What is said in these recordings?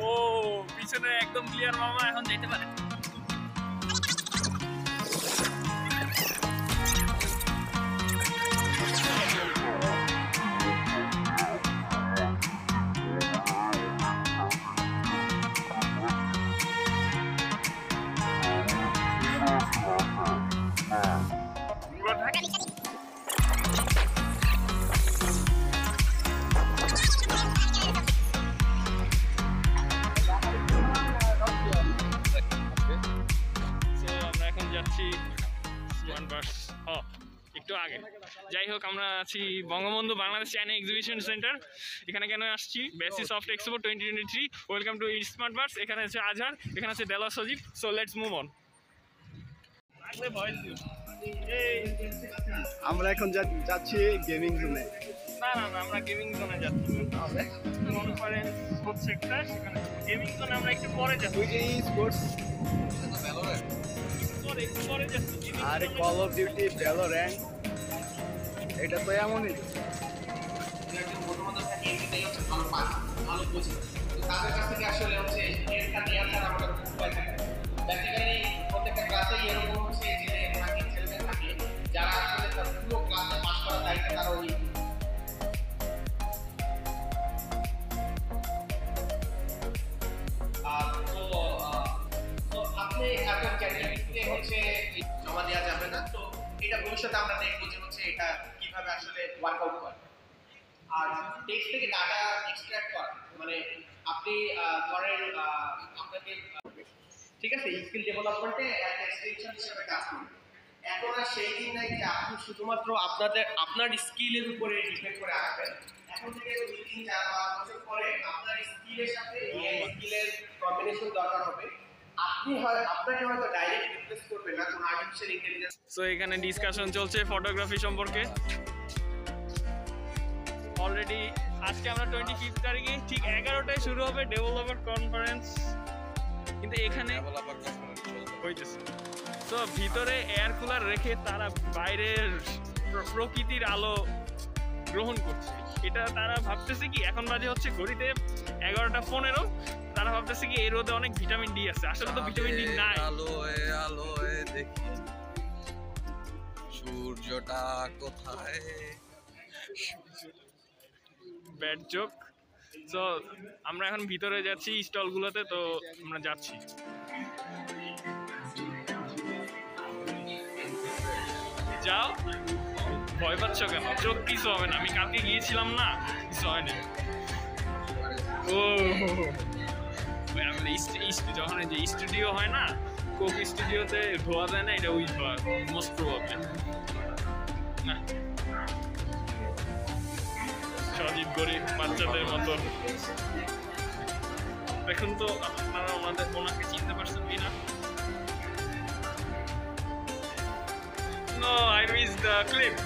ও পিছনে একদম ক্লিয়ার মামা, এখন যেতে পারে। একটু আগে যাই হোক, আমরা আছি Bangabandhu Bangladesh China exhibition centre. এখানে কেন আসছি? BASIS soft expo 2023। Welcome to smart bars. এখানে আছে আজহার, এখানে আছে Dela Sajib. So let's move on. আমরা এখন যাচ্ছি গেমিং জোনে। না না না, আমরা গেমিং জোনে যাচ্ছি। কনফারেন্স হচ্ছে একটা, সেখানে গেমিং জোনে আমরা একটু পরে যাচ্ছি। স্পোর্টস পরে যাচ্ছি। আর কল অফ ডিউটি, ভ্যালোরেন্ট, এটা তো এমনই। তাদের কাছ থেকে আসলে হচ্ছে এরটা নেওয়ার ছাড়া আমাদের উপায় থাকে। বেসিক্যালি প্রত্যেকটা ক্লাসেই এরকম হচ্ছে যে থাকে ছেলেমেয়ে থাকে যারা আসলে তার পুরো ক্লাসে পাস করার দায়িত্ব তারা ওই আপনি এখন ক্যান্ডিডেটকে হচ্ছে জমা দেওয়া যাবে না। তো এটা ভবিষ্যতে আমরা দেখবো যে হচ্ছে এটা কিভাবে আসলে ওয়ার্কআউট করে। আর টেক্সট থেকে ডাটা এক্সট্রাক্ট করা, মানে আপনি ধরেন আপনাকে ঠিক আছে স্কিল ডেভেলপমেন্টে একটা এক্সটেনশন হিসেবে কাজ করবেন। এখন আর সেই দিন নাই যে আপনি শুধুমাত্র আপনার স্কিলের উপরে ডিপেন্ড করে আসবেন। এখন থেকে 2-3-4-5 বছর পরে আপনার স্কিলের সাথে এই স্কিলের কম্বিনেশন দরকার হবে। আপনাকে হয়তো ডাইরেক্ট রিপ্লেস করবে না কোনো আর্টিফিশিয়াল ইন্টেলিজেন্স। সো এখানে ডিসকাশন চলছে ফটোগ্রাফি সম্পর্কে। অলরেডি আজকে আমরা 25 তারিখে ঠিক 11টায় শুরু হবে ডেভেলপার কনফারেন্স, কিন্তু এখানে হইতেছে। তো ভিতরে এয়ার কুলার রেখে তারা বাইরের প্রকৃতির আলো গ্রহণ করছে। এটা তারা ভাবতেছে কি, এখন বাজে হচ্ছে ঘড়িতে 11:15, তারা ভাবতেছে কি এই রোদে অনেক ভিটামিন ডি আছে। আসলে তো ভিটামিন ডি নাই। আলোয় দেখি সূর্যটা কোথায়। Bad joke. সো আমরা এখন ভিতরে যাচ্ছি স্টলগুলোতে, তো আমরা যাচ্ছি। যাও, ভয় পাচ্ছ কেন? চোখ কিছু হবে না, আমি কালকে গিয়েছিলাম না, কিছু হয়নি। ও যখন যে স্টুডিও হয় না, কোক স্টুডিওতে ধোয়া যায় না, এটা ওই ধোয়া মোস্ট প্রবাবলি না। সজীব গরিব বাচ্চাদের মতো। দেখুন তো আপনারা ওনাকে চিনতে পারছেন কিনা? No, I missed the clip.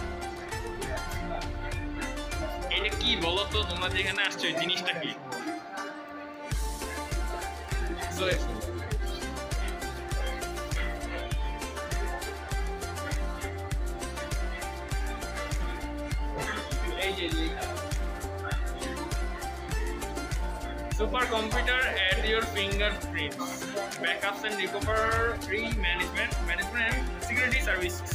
এটা কি বলো তো, তোমরা যেখানে আসছো এই জিনিসটা কি? এই যে supercomputer at your fingerprints, backups and recovery management and security services.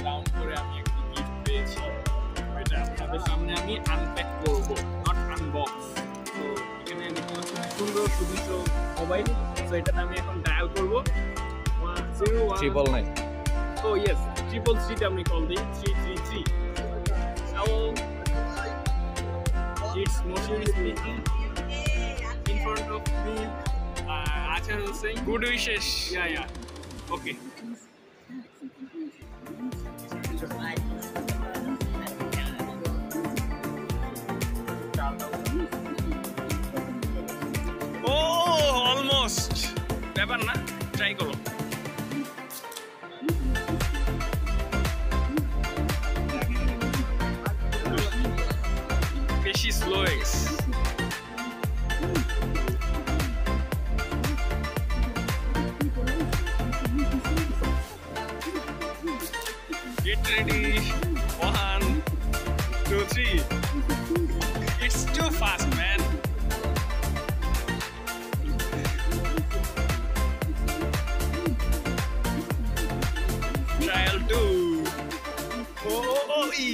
Down করে আমি একটি গিফট পেয়েছি, এটা আপনাদের সামনে আমি আনপ্যাক করব, নট আনবক্স। তো এখানে খুব সুন্দর সুদৃশ্য মোবাইল। তো এটাতে আমি এখন ডায়াল করবো 101. ও ইয়েস, 333 তে আমি কল দিই, 333। Hello, it's Moshin speaking. In front of me, Achar Hussain. Good wishes. Yeah. Okay. Almost ব্যাপার না, ট্রাই করো। Get ready. 1, 2, 3. It's too fast, man. Trial 2. Oh, e.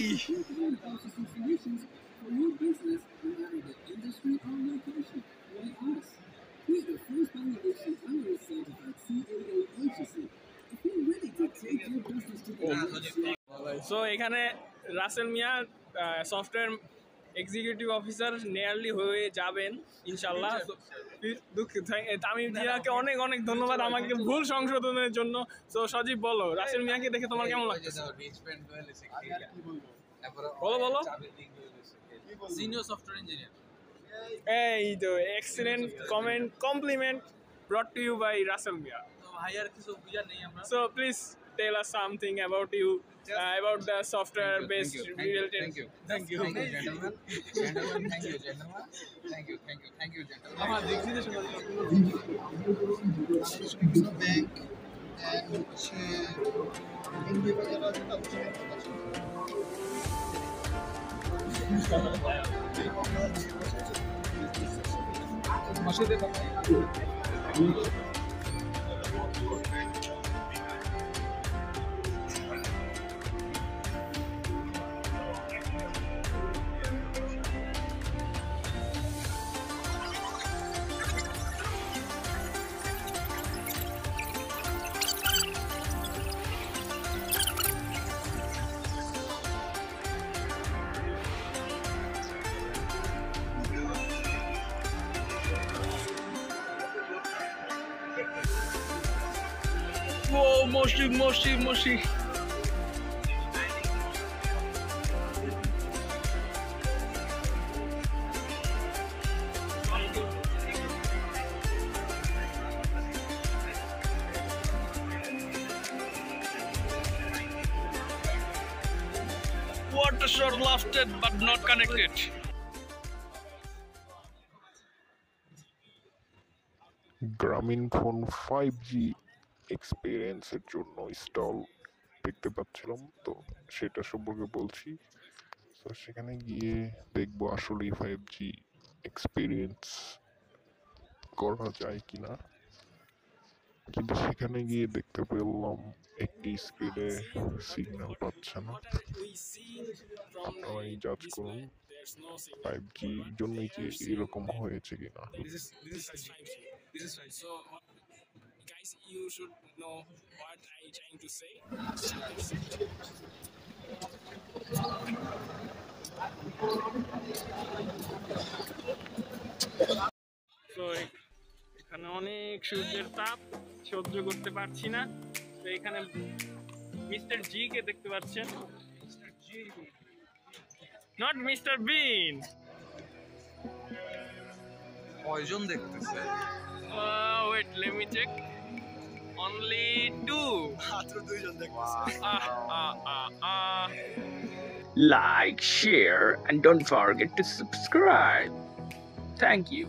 So এখানে রাসেল মিয়া সফটওয়্যার এক্সিকিউটিভ অফিসার নিয়ারলি হয়ে যাবেন ইনশাল্লাহ। দুঃখিত, তামিম জিয়াকে অনেক অনেক ধন্যবাদ আমাকে ভুল সংশোধনের জন্য। সো সজীব বলো, রাসেল মিয়াকে দেখে তোমার কেমন লাগছে? বলো সিনিয়র সফটওয়্যার ইঞ্জিনিয়ার। এই তো excellent comment compliment brought to you by Rasel Mia. ভাইয়ার কিছু বুঝার নেই আমরা। So please tell us something about you, about the software based related. Thank you, gentlemen. Thank you, gentlemen. Thank you, gentlemen. আমার দেখছিস bank হচ্ছে ইন্ডিয়া বাজার আছে মাসে Whoa, Moshi. Water shot lofted but not connected. গ্রামীণ phone 5G এক্সপিরিয়েন্সের জন্য stall দেখতে পাচ্ছিলাম, তো সেটা সম্পর্কে বলছি। তো সেখানে গিয়ে দেখবো আসলেই 5G এক্সপিরিয়েন্স করা যায় কিনা, কিন্তু সেখানে গিয়ে দেখতে পেলাম একটি স্ক্রিনে সিগন্যাল পাচ্ছে না। আপনারাই জাজ করুন 5G জন্যই কি এরকম হয়েছে কিনা। So, guys, you should know what I'm trying to say. So, এখানে অনেক সূর্যের তাপ সহ্য করতে পারছি না। তো এখানে মিস্টার জি কে দেখতে পাচ্ছেন, নট মিস্টার বিন। কয়জন দেখতেছে? Wait, let me check. Only 2. Like, share, and don't forget to subscribe. Thank you.